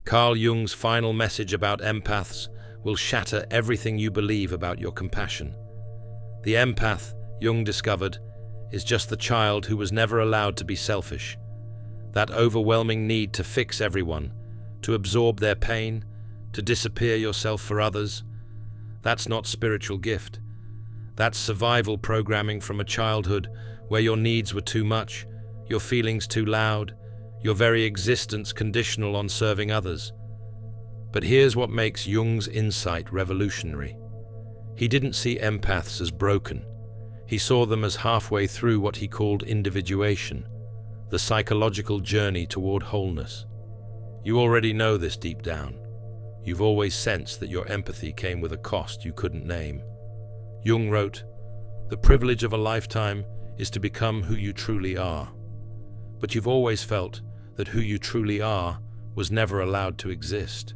Carl Jung's final message about empaths will shatter everything you believe about your compassion. The empath, Jung discovered, is just the child who was never allowed to be selfish. That overwhelming need to fix everyone, to absorb their pain, to disappear yourself for others, that's not spiritual gift. That's survival programming from a childhood where your needs were too much, your feelings too loud, your very existence conditional on serving others. But here's what makes Jung's insight revolutionary. He didn't see empaths as broken. He saw them as halfway through what he called individuation, the psychological journey toward wholeness. You already know this deep down. You've always sensed that your empathy came with a cost you couldn't name. Jung wrote, "The privilege of a lifetime is to become who you truly are." But you've always felt that who you truly are was never allowed to exist,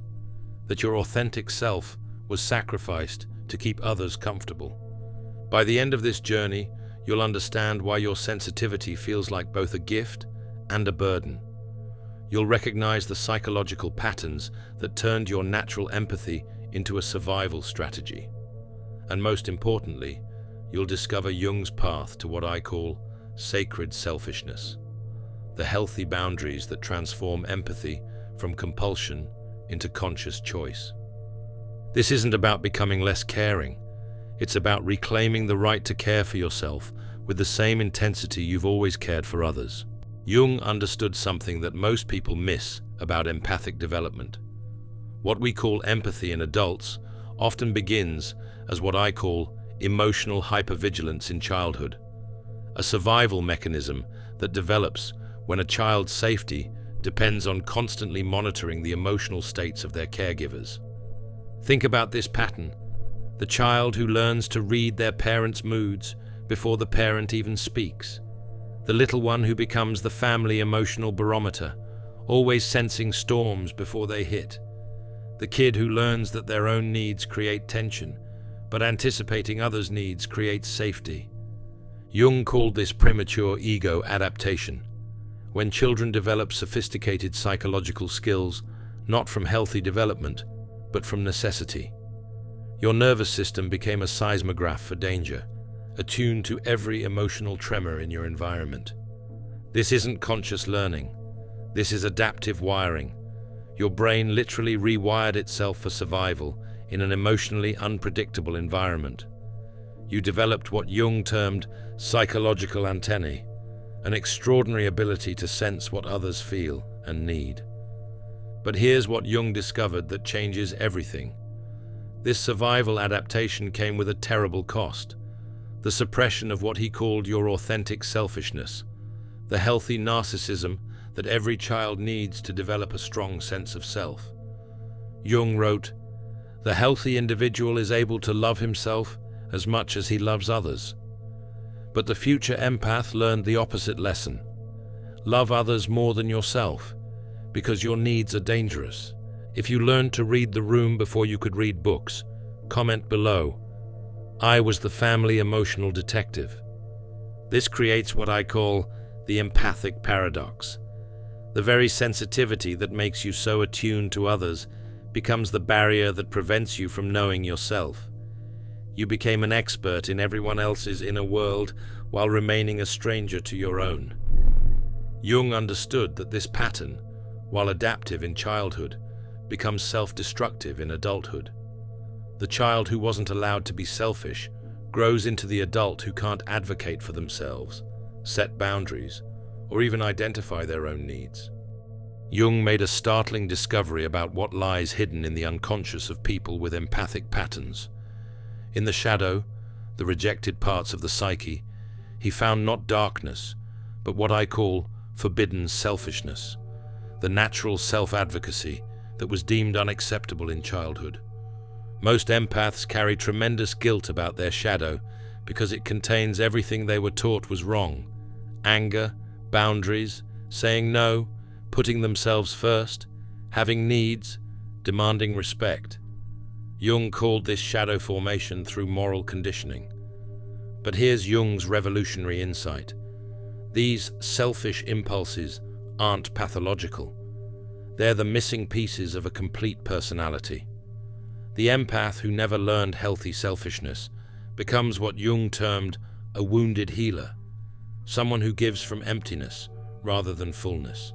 that your authentic self was sacrificed to keep others comfortable. By the end of this journey, you'll understand why your sensitivity feels like both a gift and a burden. You'll recognize the psychological patterns that turned your natural empathy into a survival strategy. And most importantly, you'll discover Jung's path to what I call sacred selfishness, the healthy boundaries that transform empathy from compulsion into conscious choice. This isn't about becoming less caring. It's about reclaiming the right to care for yourself with the same intensity you've always cared for others. Jung understood something that most people miss about empathic development. What we call empathy in adults often begins as what I call emotional hypervigilance in childhood, a survival mechanism that develops when a child's safety depends on constantly monitoring the emotional states of their caregivers. Think about this pattern: the child who learns to read their parent's moods before the parent even speaks, the little one who becomes the family emotional barometer, always sensing storms before they hit, the kid who learns that their own needs create tension, but anticipating others' needs creates safety. Jung called this premature ego adaptation, when children develop sophisticated psychological skills, not from healthy development, but from necessity. Your nervous system became a seismograph for danger, attuned to every emotional tremor in your environment. This isn't conscious learning. This is adaptive wiring. Your brain literally rewired itself for survival in an emotionally unpredictable environment. You developed what Jung termed psychological antennae, an extraordinary ability to sense what others feel and need. But here's what Jung discovered that changes everything. This survival adaptation came with a terrible cost: the suppression of what he called your authentic selfishness, the healthy narcissism that every child needs to develop a strong sense of self. Jung wrote, "The healthy individual is able to love himself as much as he loves others." But the future empath learned the opposite lesson: love others more than yourself, because your needs are dangerous. If you learned to read the room before you could read books, comment below, "I was the family emotional detective." This creates what I call the empathic paradox. The very sensitivity that makes you so attuned to others becomes the barrier that prevents you from knowing yourself. You became an expert in everyone else's inner world while remaining a stranger to your own. Jung understood that this pattern, while adaptive in childhood, becomes self-destructive in adulthood. The child who wasn't allowed to be selfish grows into the adult who can't advocate for themselves, set boundaries, or even identify their own needs. Jung made a startling discovery about what lies hidden in the unconscious of people with empathic patterns. In the shadow, the rejected parts of the psyche, he found not darkness, but what I call forbidden selfishness, the natural self-advocacy that was deemed unacceptable in childhood. Most empaths carry tremendous guilt about their shadow because it contains everything they were taught was wrong: anger, boundaries, saying no, putting themselves first, having needs, demanding respect. Jung called this shadow formation through moral conditioning. But here's Jung's revolutionary insight. These selfish impulses aren't pathological. They're the missing pieces of a complete personality. The empath who never learned healthy selfishness becomes what Jung termed a wounded healer, someone who gives from emptiness rather than fullness.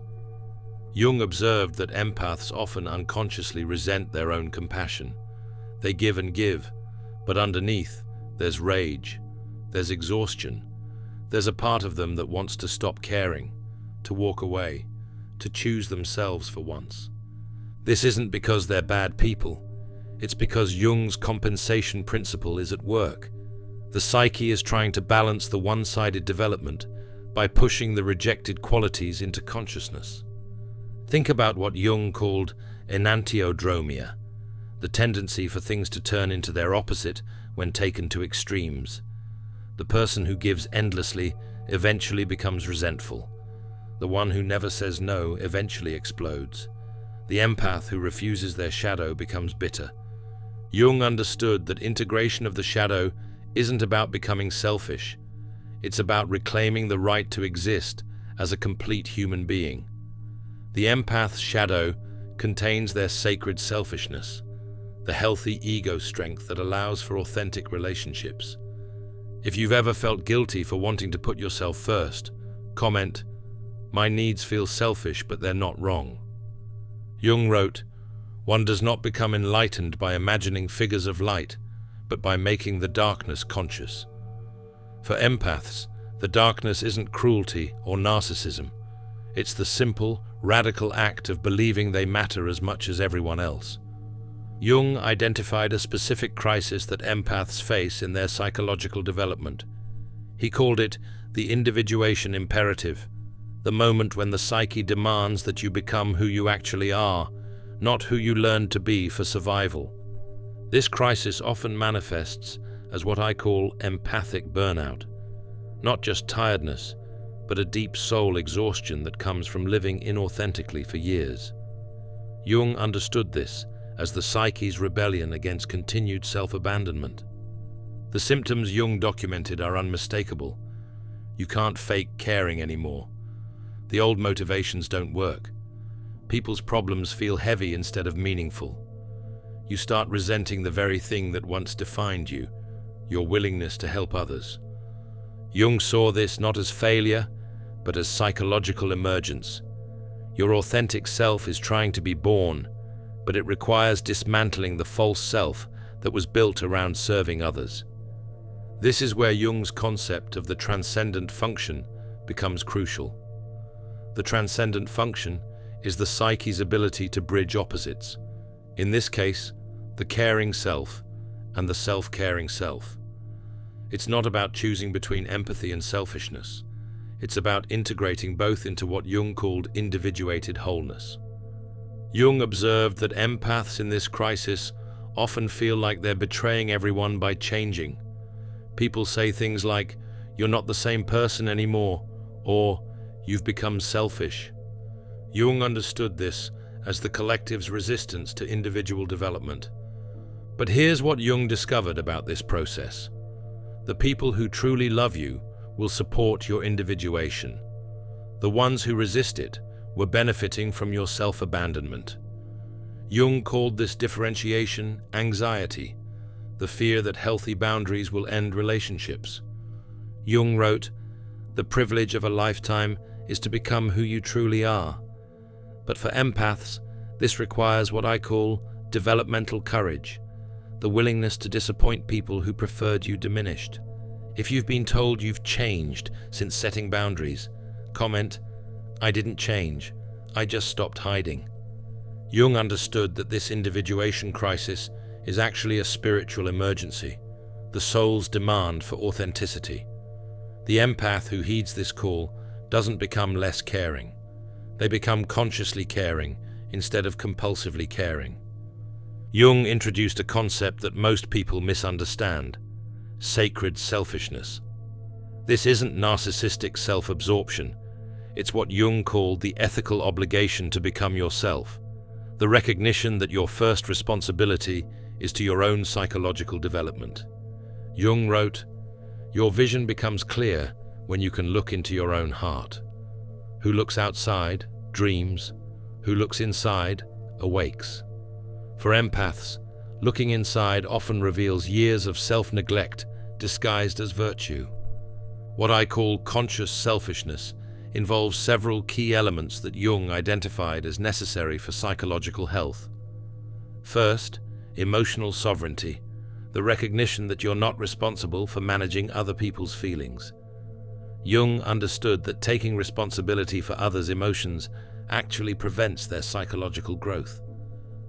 Jung observed that empaths often unconsciously resent their own compassion. They give and give, but underneath, there's rage, there's exhaustion, there's a part of them that wants to stop caring, to walk away, to choose themselves for once. This isn't because they're bad people. It's because Jung's compensation principle is at work. The psyche is trying to balance the one-sided development by pushing the rejected qualities into consciousness. Think about what Jung called enantiodromia, the tendency for things to turn into their opposite when taken to extremes. The person who gives endlessly eventually becomes resentful. The one who never says no eventually explodes. The empath who refuses their shadow becomes bitter. Jung understood that integration of the shadow isn't about becoming selfish. It's about reclaiming the right to exist as a complete human being. The empath's shadow contains their sacred selfishness, the healthy ego strength that allows for authentic relationships. If you've ever felt guilty for wanting to put yourself first, comment, "My needs feel selfish, but they're not wrong." Jung wrote, "One does not become enlightened by imagining figures of light, but by making the darkness conscious." For empaths, the darkness isn't cruelty or narcissism. It's the simple, radical act of believing they matter as much as everyone else. Jung identified a specific crisis that empaths face in their psychological development. He called it the individuation imperative, the moment when the psyche demands that you become who you actually are, not who you learned to be for survival. This crisis often manifests as what I call empathic burnout, not just tiredness, but a deep soul exhaustion that comes from living inauthentically for years. Jung understood this as the psyche's rebellion against continued self-abandonment. The symptoms Jung documented are unmistakable. You can't fake caring anymore. The old motivations don't work. People's problems feel heavy instead of meaningful. You start resenting the very thing that once defined you, your willingness to help others. Jung saw this not as failure, but as psychological emergence. Your authentic self is trying to be born, but it requires dismantling the false self that was built around serving others. This is where Jung's concept of the transcendent function becomes crucial. The transcendent function is the psyche's ability to bridge opposites. In this case, the caring self and the self-caring self. It's not about choosing between empathy and selfishness. It's about integrating both into what Jung called individuated wholeness. Jung observed that empaths in this crisis often feel like they're betraying everyone by changing. People say things like, "You're not the same person anymore," or "You've become selfish." Jung understood this as the collective's resistance to individual development. But here's what Jung discovered about this process. The people who truly love you will support your individuation. The ones who resist it were benefiting from your self-abandonment. Jung called this differentiation anxiety, the fear that healthy boundaries will end relationships. Jung wrote, "The privilege of a lifetime is to become who you truly are." But for empaths, this requires what I call developmental courage, the willingness to disappoint people who preferred you diminished. If you've been told you've changed since setting boundaries, comment, "I didn't change, I just stopped hiding." Jung understood that this individuation crisis is actually a spiritual emergency, the soul's demand for authenticity. The empath who heeds this call doesn't become less caring. They become consciously caring instead of compulsively caring. Jung introduced a concept that most people misunderstand: sacred selfishness. This isn't narcissistic self-absorption. It's what Jung called the ethical obligation to become yourself, the recognition that your first responsibility is to your own psychological development. Jung wrote, "Your vision becomes clear when you can look into your own heart. Who looks outside, dreams. who looks inside awakes. For empaths, looking inside often reveals years of self-neglect disguised as virtue. What I call conscious selfishness involves several key elements that Jung identified as necessary for psychological health. First, emotional sovereignty, the recognition that you're not responsible for managing other people's feelings. Jung understood that taking responsibility for others' emotions actually prevents their psychological growth.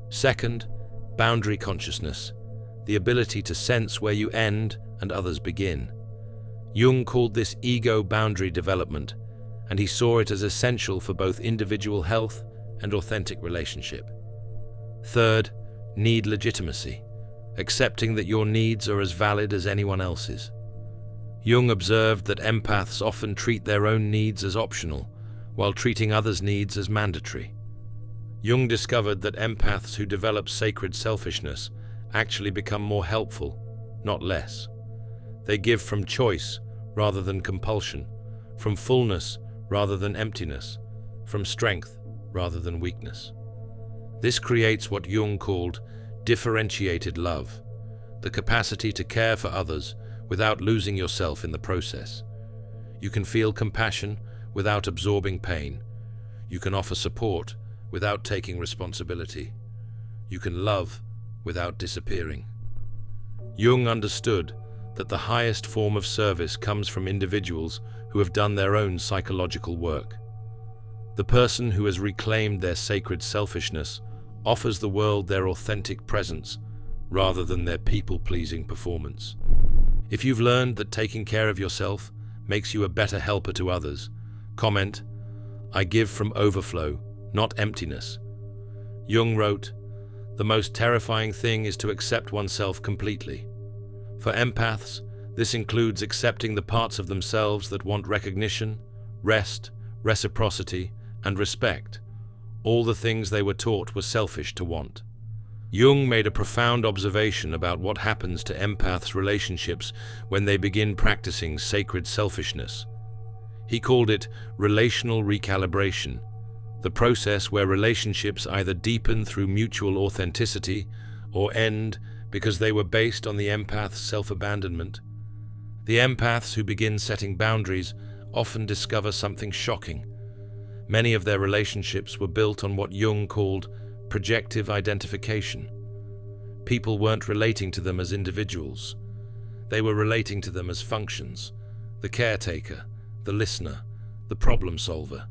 Second, boundary consciousness, the ability to sense where you end and others begin. Jung called this ego boundary development, and he saw it as essential for both individual health and authentic relationship. Third, need legitimacy, accepting that your needs are as valid as anyone else's. Jung observed that empaths often treat their own needs as optional, while treating others' needs as mandatory. Jung discovered that empaths who develop sacred selfishness actually become more helpful, not less. They give from choice rather than compulsion, from fullness rather than emptiness, from strength rather than weakness. This creates what Jung called differentiated love, the capacity to care for others without losing yourself in the process. You can feel compassion without absorbing pain. You can offer support without taking responsibility. You can love without disappearing. Jung understood that the highest form of service comes from individuals who have done their own psychological work. The person who has reclaimed their sacred selfishness offers the world their authentic presence rather than their people-pleasing performance. If you've learned that taking care of yourself makes you a better helper to others, comment, "I give from overflow, not emptiness." Jung wrote, "The most terrifying thing is to accept oneself completely." For empaths, this includes accepting the parts of themselves that want recognition, rest, reciprocity, and respect, all the things they were taught were selfish to want. Jung made a profound observation about what happens to empaths' relationships when they begin practicing sacred selfishness. He called it relational recalibration, the process where relationships either deepen through mutual authenticity or end because they were based on the empath's self-abandonment. The empaths who begin setting boundaries often discover something shocking. Many of their relationships were built on what Jung called projective identification. People weren't relating to them as individuals. They were relating to them as functions, the caretaker, the listener, the problem solver.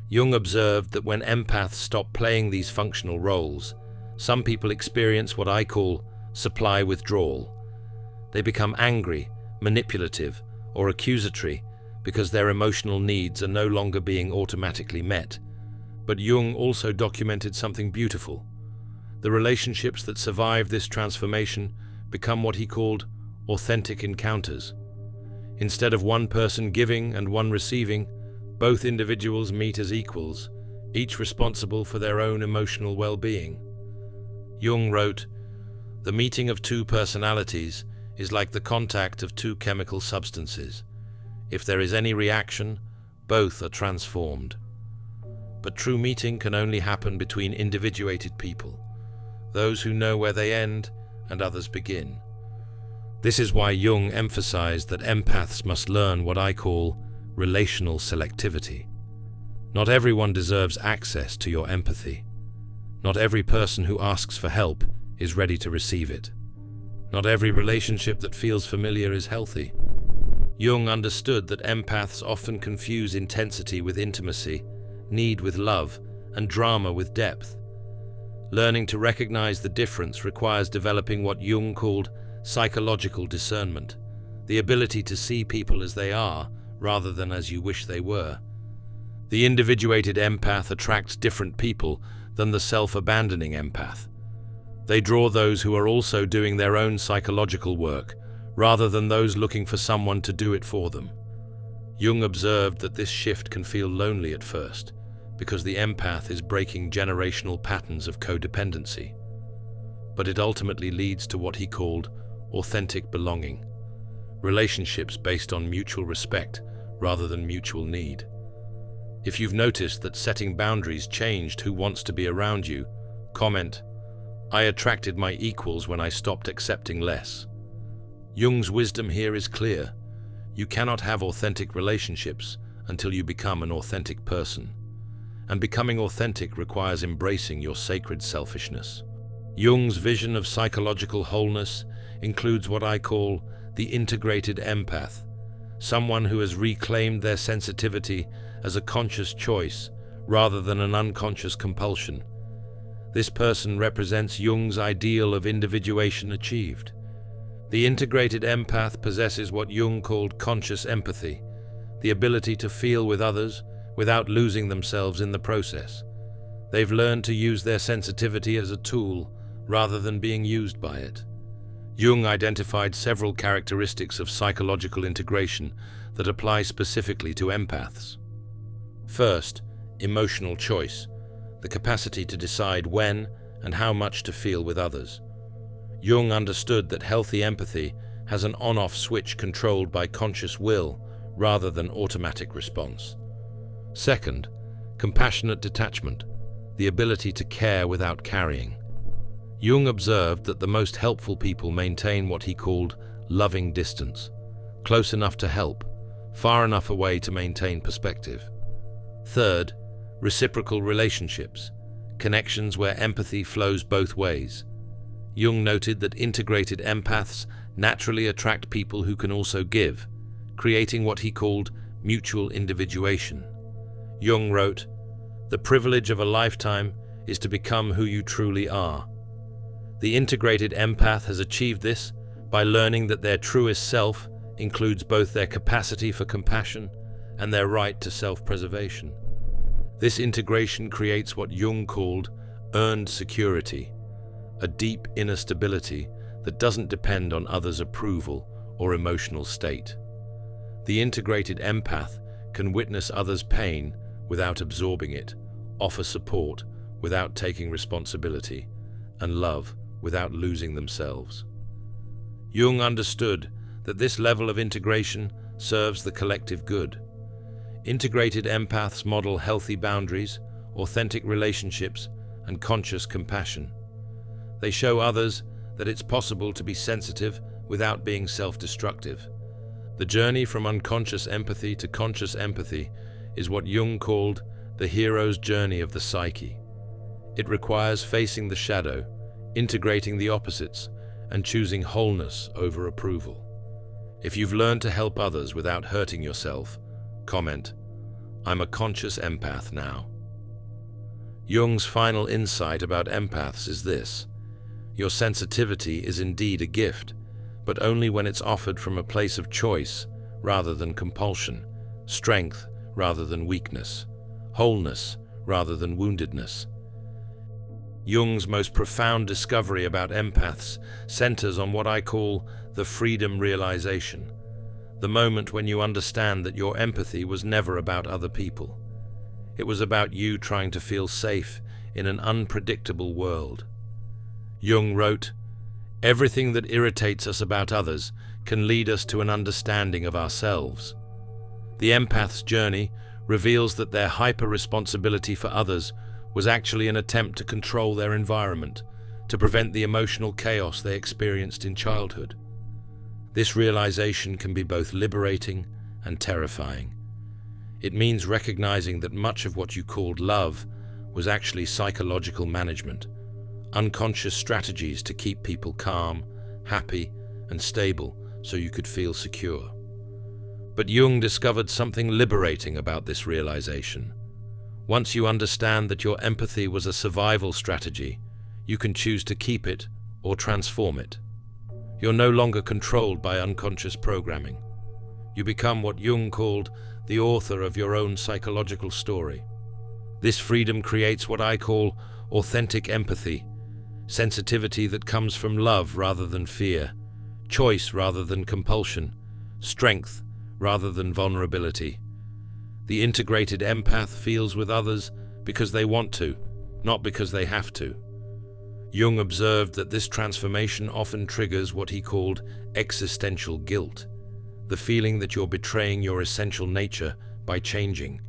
Jung observed that when empaths stop playing these functional roles, some people experience what I call supply withdrawal. They become angry, manipulative, or accusatory because their emotional needs are no longer being automatically met. But Jung also documented something beautiful. The relationships that survive this transformation become what he called authentic encounters. Instead of one person giving and one receiving, both individuals meet as equals, each responsible for their own emotional well-being. Jung wrote, "The meeting of two personalities is like the contact of two chemical substances. If there is any reaction, both are transformed. But true meeting can only happen between individuated people, those who know where they end and others begin." This is why Jung emphasized that empaths must learn what I call relational selectivity. Not everyone deserves access to your empathy. Not every person who asks for help is ready to receive it. Not every relationship that feels familiar is healthy. Jung understood that empaths often confuse intensity with intimacy, need with love, and drama with depth. Learning to recognize the difference requires developing what Jung called psychological discernment, the ability to see people as they are rather than as you wish they were. The individuated empath attracts different people than the self-abandoning empath. They draw those who are also doing their own psychological work, rather than those looking for someone to do it for them. Jung observed that this shift can feel lonely at first, because the empath is breaking generational patterns of codependency. But it ultimately leads to what he called authentic belonging, relationships based on mutual respect rather than mutual need. If you've noticed that setting boundaries changed who wants to be around you, comment, "I attracted my equals when I stopped accepting less." Jung's wisdom here is clear. You cannot have authentic relationships until you become an authentic person. And becoming authentic requires embracing your sacred selfishness. Jung's vision of psychological wholeness includes what I call the integrated empath, someone who has reclaimed their sensitivity as a conscious choice rather than an unconscious compulsion. This person represents Jung's ideal of individuation achieved. The integrated empath possesses what Jung called conscious empathy, the ability to feel with others without losing themselves in the process. They've learned to use their sensitivity as a tool rather than being used by it. Jung identified several characteristics of psychological integration that apply specifically to empaths. First, emotional choice, the capacity to decide when and how much to feel with others. Jung understood that healthy empathy has an on-off switch controlled by conscious will rather than automatic response. Second, compassionate detachment, the ability to care without carrying. Jung observed that the most helpful people maintain what he called loving distance, close enough to help, far enough away to maintain perspective. Third, reciprocal relationships, connections where empathy flows both ways. Jung noted that integrated empaths naturally attract people who can also give, creating what he called mutual individuation. Jung wrote, "The privilege of a lifetime is to become who you truly are." The integrated empath has achieved this by learning that their truest self includes both their capacity for compassion and their right to self-preservation. This integration creates what Jung called earned security, a deep inner stability that doesn't depend on others' approval or emotional state. The integrated empath can witness others' pain without absorbing it, offer support without taking responsibility, and love without losing themselves. Jung understood that this level of integration serves the collective good. Integrated empaths model healthy boundaries, authentic relationships, and conscious compassion. They show others that it's possible to be sensitive without being self-destructive. The journey from unconscious empathy to conscious empathy is what Jung called the hero's journey of the psyche. It requires facing the shadow, integrating the opposites, and choosing wholeness over approval. If you've learned to help others without hurting yourself, comment, "I'm a conscious empath now." Jung's final insight about empaths is this: your sensitivity is indeed a gift, but only when it's offered from a place of choice rather than compulsion, strength rather than weakness, wholeness rather than woundedness. Jung's most profound discovery about empaths centers on what I call the freedom realization, the moment when you understand that your empathy was never about other people. It was about you trying to feel safe in an unpredictable world. Jung wrote, "Everything that irritates us about others can lead us to an understanding of ourselves." The empath's journey reveals that their hyper-responsibility for others was actually an attempt to control their environment, to prevent the emotional chaos they experienced in childhood. This realization can be both liberating and terrifying. It means recognizing that much of what you called love was actually psychological management, unconscious strategies to keep people calm, happy, and stable so you could feel secure. But Jung discovered something liberating about this realization. Once you understand that your empathy was a survival strategy, you can choose to keep it or transform it. You're no longer controlled by unconscious programming. You become what Jung called the author of your own psychological story. This freedom creates what I call authentic empathy, sensitivity that comes from love rather than fear, choice rather than compulsion, strength rather than vulnerability. The integrated empath feels with others because they want to, not because they have to. Jung observed that this transformation often triggers what he called existential guilt, the feeling that you're betraying your essential nature by changing.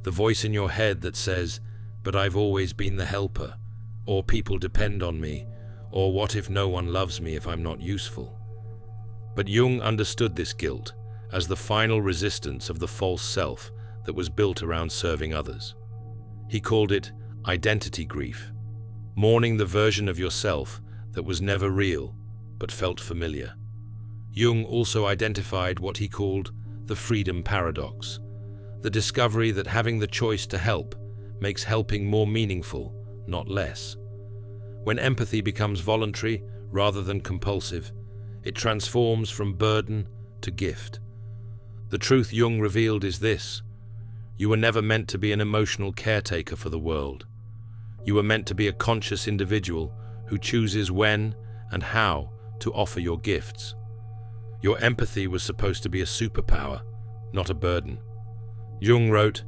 The voice in your head that says, "But I've always been the helper," or "People depend on me," or "What if no one loves me if I'm not useful?" But Jung understood this guilt as the final resistance of the false self that was built around serving others. He called it identity grief, mourning the version of yourself that was never real but felt familiar. Jung also identified what he called the freedom paradox, the discovery that having the choice to help makes helping more meaningful, not less. When empathy becomes voluntary rather than compulsive, it transforms from burden to gift. The truth Jung revealed is this: you were never meant to be an emotional caretaker for the world. You were meant to be a conscious individual who chooses when and how to offer your gifts. Your empathy was supposed to be a superpower, not a burden. Jung wrote,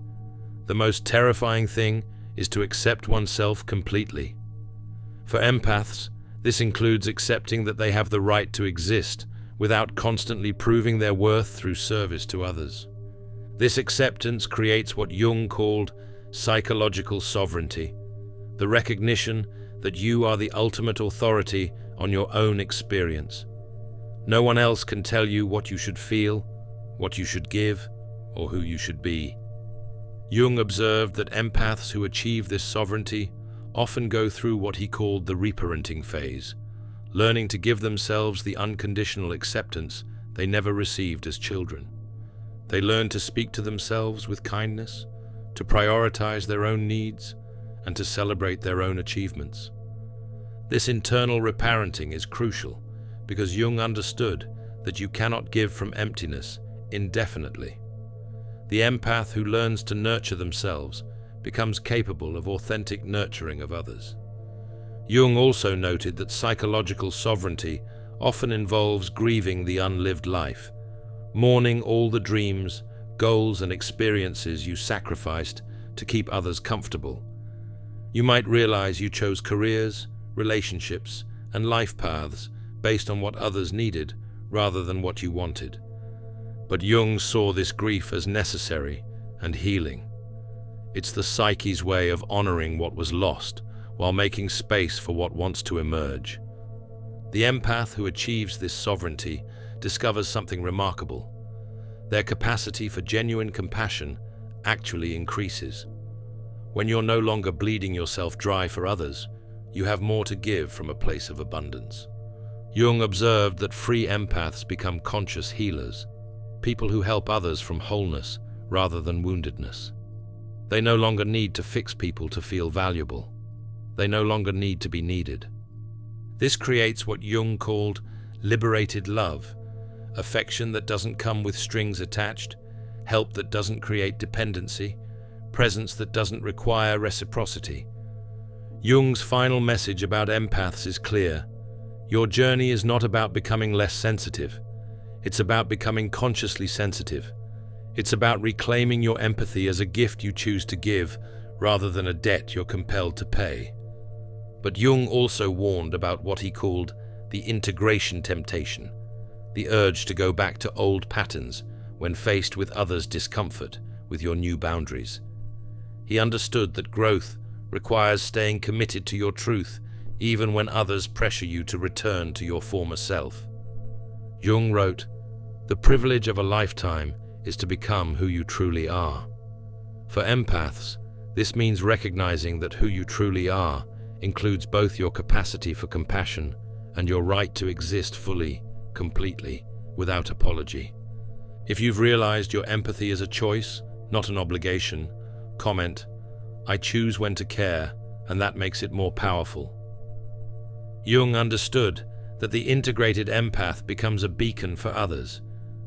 "The most terrifying thing is to accept oneself completely." For empaths, this includes accepting that they have the right to exist without constantly proving their worth through service to others. This acceptance creates what Jung called psychological sovereignty, the recognition that you are the ultimate authority on your own experience. No one else can tell you what you should feel, what you should give, or who you should be. Jung observed that empaths who achieve this sovereignty often go through what he called the reparenting phase, learning to give themselves the unconditional acceptance they never received as children. They learn to speak to themselves with kindness, to prioritize their own needs, and to celebrate their own achievements. This internal reparenting is crucial because Jung understood that you cannot give from emptiness indefinitely. The empath who learns to nurture themselves becomes capable of authentic nurturing of others. Jung also noted that psychological sovereignty often involves grieving the unlived life, mourning all the dreams, goals, and experiences you sacrificed to keep others comfortable. You might realize you chose careers, relationships, and life paths based on what others needed rather than what you wanted. But Jung saw this grief as necessary and healing. It's the psyche's way of honoring what was lost while making space for what wants to emerge. The empath who achieves this sovereignty discovers something remarkable. Their capacity for genuine compassion actually increases. When you're no longer bleeding yourself dry for others, you have more to give from a place of abundance. Jung observed that free empaths become conscious healers, people who help others from wholeness rather than woundedness. They no longer need to fix people to feel valuable. They no longer need to be needed. This creates what Jung called liberated love, affection that doesn't come with strings attached, help that doesn't create dependency, presence that doesn't require reciprocity. Jung's final message about empaths is clear. Your journey is not about becoming less sensitive. It's about becoming consciously sensitive. It's about reclaiming your empathy as a gift you choose to give rather than a debt you're compelled to pay. But Jung also warned about what he called the integration temptation, the urge to go back to old patterns when faced with others' discomfort with your new boundaries. He understood that growth requires staying committed to your truth even when others pressure you to return to your former self. Jung wrote, "The privilege of a lifetime is to become who you truly are." For empaths, this means recognizing that who you truly are includes both your capacity for compassion and your right to exist fully, completely, without apology. If you've realized your empathy is a choice, not an obligation, comment, "I choose when to care," and that makes it more powerful. Jung understood that the integrated empath becomes a beacon for others,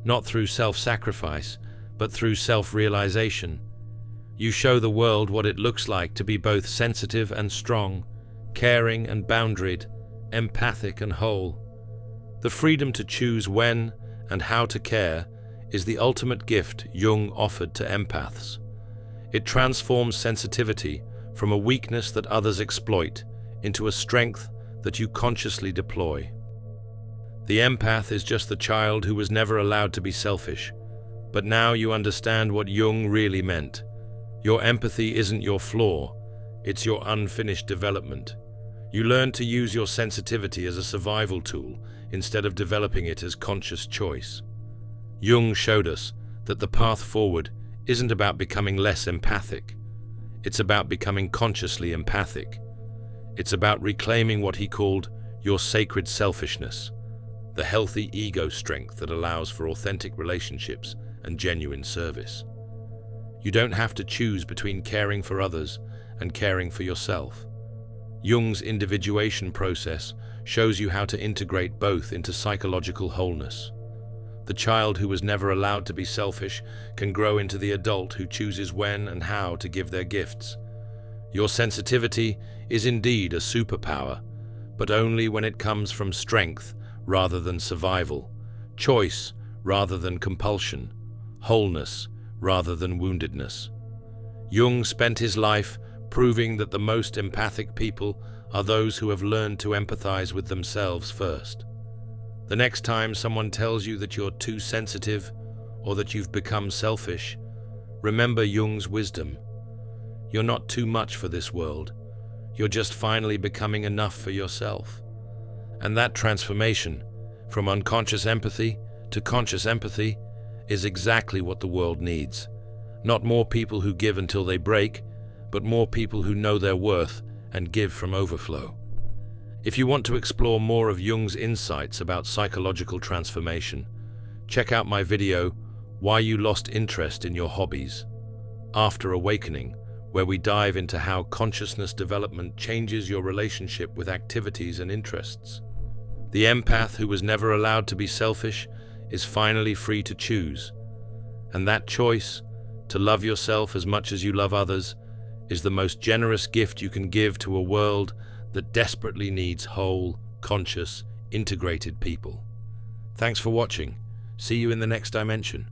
not through self-sacrifice, but through self-realization. You show the world what it looks like to be both sensitive and strong, caring and boundaried, empathic and whole. The freedom to choose when and how to care is the ultimate gift Jung offered to empaths. It transforms sensitivity from a weakness that others exploit into a strength that you consciously deploy. The empath is just the child who was never allowed to be selfish, but now you understand what Jung really meant. Your empathy isn't your flaw, it's your unfinished development. You learn to use your sensitivity as a survival tool instead of developing it as conscious choice. Jung showed us that the path forward isn't about becoming less empathic. It's about becoming consciously empathic. It's about reclaiming what he called your sacred selfishness, the healthy ego strength that allows for authentic relationships and genuine service. You don't have to choose between caring for others and caring for yourself. Jung's individuation process shows you how to integrate both into psychological wholeness. The child who was never allowed to be selfish can grow into the adult who chooses when and how to give their gifts. Your sensitivity is indeed a superpower, but only when it comes from strength rather than survival, choice rather than compulsion, wholeness rather than woundedness. Jung spent his life proving that the most empathic people are those who have learned to empathize with themselves first. The next time someone tells you that you're too sensitive or that you've become selfish, remember Jung's wisdom. You're not too much for this world. You're just finally becoming enough for yourself. And that transformation, from unconscious empathy to conscious empathy, is exactly what the world needs. Not more people who give until they break, but more people who know their worth and give from overflow. If you want to explore more of Jung's insights about psychological transformation, check out my video, Why You Lost Interest in Your Hobbies, After Awakening, where we dive into how consciousness development changes your relationship with activities and interests. The empath who was never allowed to be selfish is finally free to choose. And that choice, to love yourself as much as you love others, is the most generous gift you can give to a world that desperately needs whole, conscious, integrated people. Thanks for watching. See you in the next dimension.